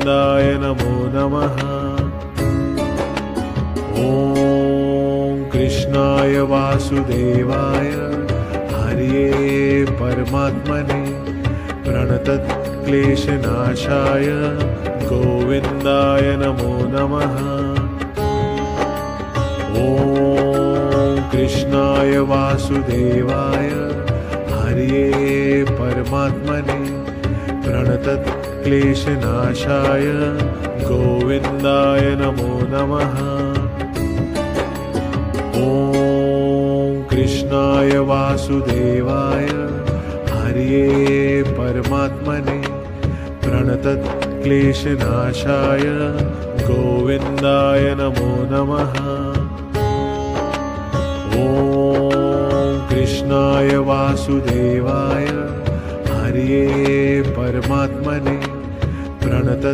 गोविन्दाय नमो नमः। ॐ कृष्णाय वासुदेवाय हरये परमात्मने प्रणतक्लेशनाशाय गोविन्दाय नमो नमः। ॐ कृष्णाय वासुदेवाय हरये परमात्मने प्रणतक्लेशनाशाय गोविन्दाय नमो नमः। ॐ कृष्णाय वासुदेवाय हरये परमात्मने प्रणतक्लेशनाशाय गोविन्दाय नमो नमः। ॐ कृष्णाय वासुदेवाय हरये परमात्मने प्रणत